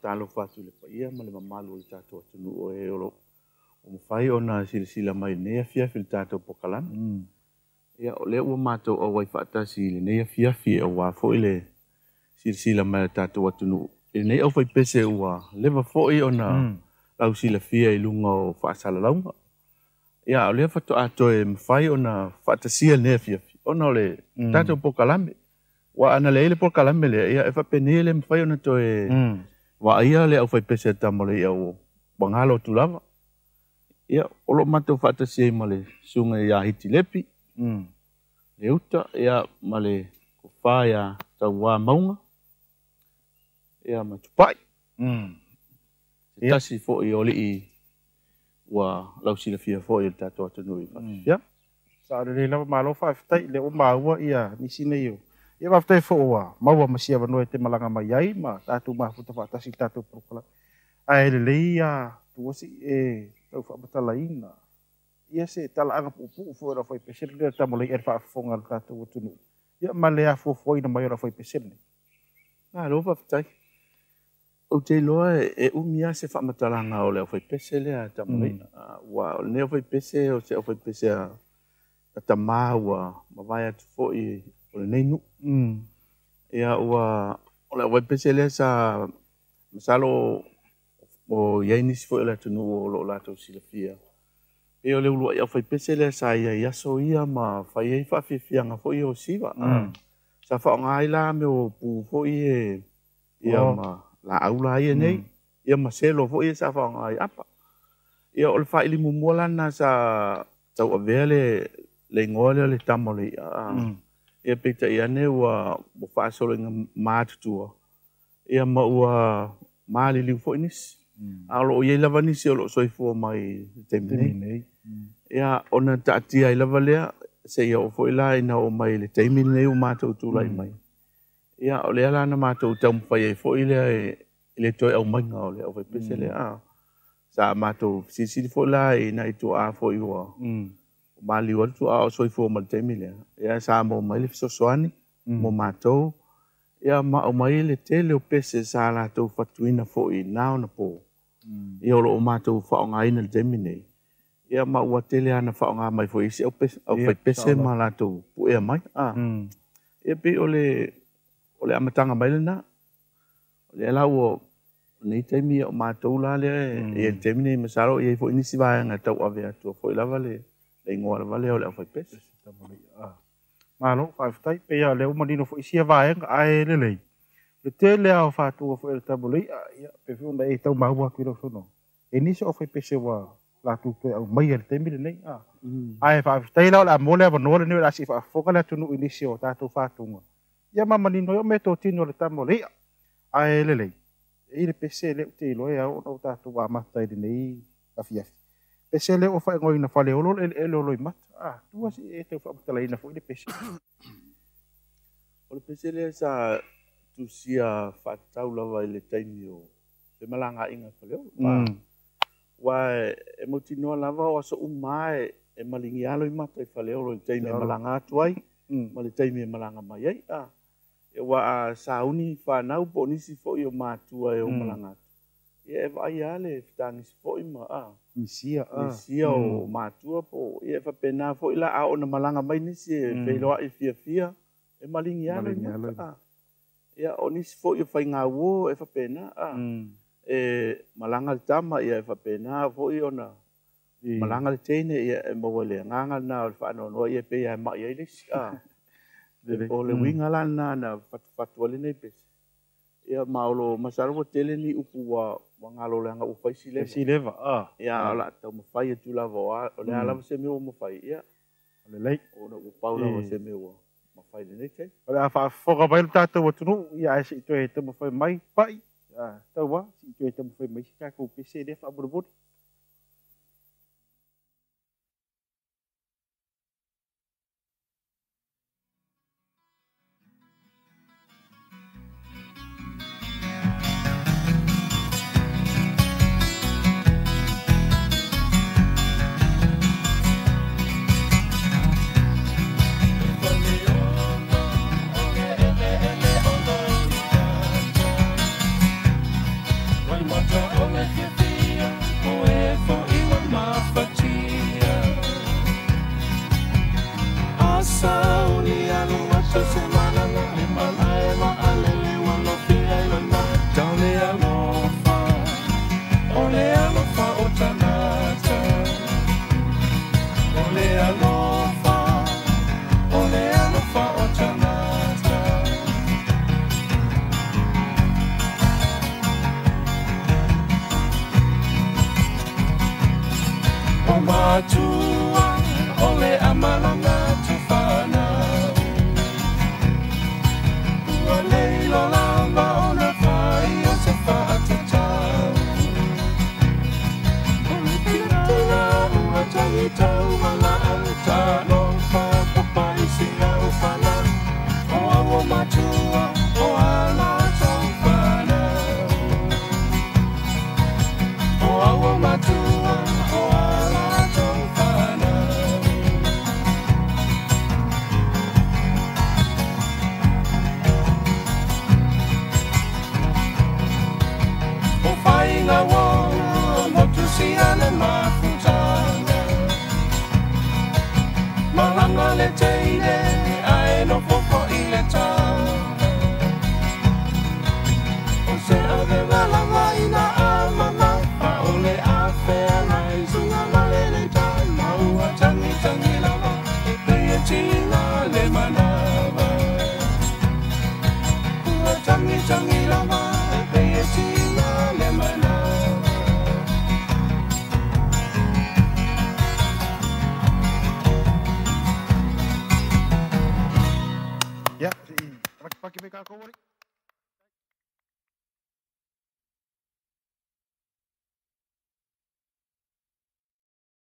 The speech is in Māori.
talo fatu le paia ma le mamalu le tatou atunu o e olo o mawhai o na sila mai nea fiafi le tatou pokalami. Ia o lea ua mātou au wai whaatasi le nea fiafi e wā fo i le sila mai le tatou atunu. E nei au whai pese ua lewa fo i o na lau sila fia i lunga o whaasala launga. Ia o lea whatu ato e mawhai o na whaatasia nea fiafi. O na o le tatou pokalami. Wa ana le pokalami le ia e whapene le mawhai o na to e wa ia le au whai pese Tama Ole ia o bangalo tulava. Ia o lo mātou whaatasia i ma le sunga ia Hitilepi. Leute ia ma le kofā ia Taua Mauga. Ia ma Tupa'i. Se tasi fo i oli i wa lausila fia fo i le tatou atunui. Ia. Sa le lava malo whaafitai le o maua ia nisi nei o. Ia whaafitai fo oa maua masia wanoe te malanga mai ai ma tatou mafuta whaatasi tatou prokala. Ai le leia tuosi e tau whaamatala ina. Ia se tala anga pupu fo ra foi pesel le Tama Ole e whaafonga le tatou atunu. Ia ma lea fo foi na mai ra foi pesel. Na lo whaafitai. O te loa e umia se whaamatalanga o leo foi pese lea Tama Ole. Wa o leo foi pese o se o foi pese a Tama ua mawai atu fo i o le neinu. Ia ua o leo foi pese lea sa masalo o iainis fo i le atunu o lo lato silafia. E o leo lua ia foi pese lea sa ia iaso ia ma fai ei whaafifianga fo i o siwa. Sa whaonga ila me o pu fo i e ia ma la aula ia nei. Ia ma selo fo i sa whaonga ai apa. Ia o le whaili mumua na sa tau avea le ngole le Tama Ole. Ia pita ia ne ua whaasolo inga mātutua. Ia ma ua maali liu fo inis. Alo o iei lava nisi o lo soifua mai teimi nei. Ia ona taatia i lava lea se ia o fo ila ina o mai le teimi nei o mātou tūlai mai. Ia o lea lana mātou tau mwhai e fo ilea e le toi au mainga o lea o fai pese lea. Sa mātou sisiri fo ila e na i tu a fo iwa. Mali watu tu a o soifua mai teimi lea. Ia sa mo mai le fisosoani mo mātou. Ia ma o mai le tele o pese sa la tau fatuina fo i nao na po. Ia o lo o mātou whaonga ina le teimi nei. Ia ma ua tele ana whaonga mai fo isi au fai pese ma la tau puea mai. Ia pi o le amatanga mai le na. O le ala ua nei teimi o mātou la le e teimi nei masaro i fo inisi vāanga tau ave atua fo i lava le ingoa lava le o le au fai pese. Malo whaafitai pe ia leo manino fo isia vāenga ae lelei. Le tele au whātua fo e Tama Ole ia pe whiuna e tau maua kuira sono. E nisi o fai pese wa la tupe au mai le teimi le nei. Ae whaafitai lao la mole ava noa le niwe la si whaafoka le atunu inisi o tātou whātunga. Ia ma manino yo me tō tino le Tama Ole ae lelei. E le pese le te iloe au o tātou wa matai le nei a fiafi. Pese le o whae ngoi na Faleolo Le Eleele o Loimata. Tua si e te whaamutala ina fo i le pese. O le pese le sa tusia whaatau lava i le taimi o te malanga inga Faleolo. Wa e motinoa lava o aso umae e malingi alo i mata i Faleolo i taimi e malanga atu ai. Ma le taimi e malanga mai ai. E wa a sauni whanau po nisi fo i o mātua e o malanga atu. Ia e vai ale fitangisi fo i ma Misia o mātua po. Ia e whapena fo i la a o na malanga mai nisi e whailoa i fia e malingi alo i mata. Ia o nisi fo i o whai ngā uo e whapena. E malanga le Tama ia e whapena fo i o na malanga le teine ia e maua le nganga na o le whaanonoa ia pe ia e mai ai lesi. O le winga lana na whatu ale nei pese. Ia maolo masaro tele ni upu wa ngalo le anga ufai sileva. Sileva, Ia ala tau mawhai e tu lava o le alava se meo mawhai. Ia le lei. O na upau lava se meo mawhai le nei tei. O le a whaafoka mai le tātou atunu ia e si i toe te mawhai mai pai. Taua, si i toe te mawhai mai si kākou pese le whaabura. fia o e fo iwa mafatia Asau ni Galumalemana semana na Limalaima alele wano fia iwana Taule alofa Ole alofa o tanata Ole alofa Ole alofa o tanata O matu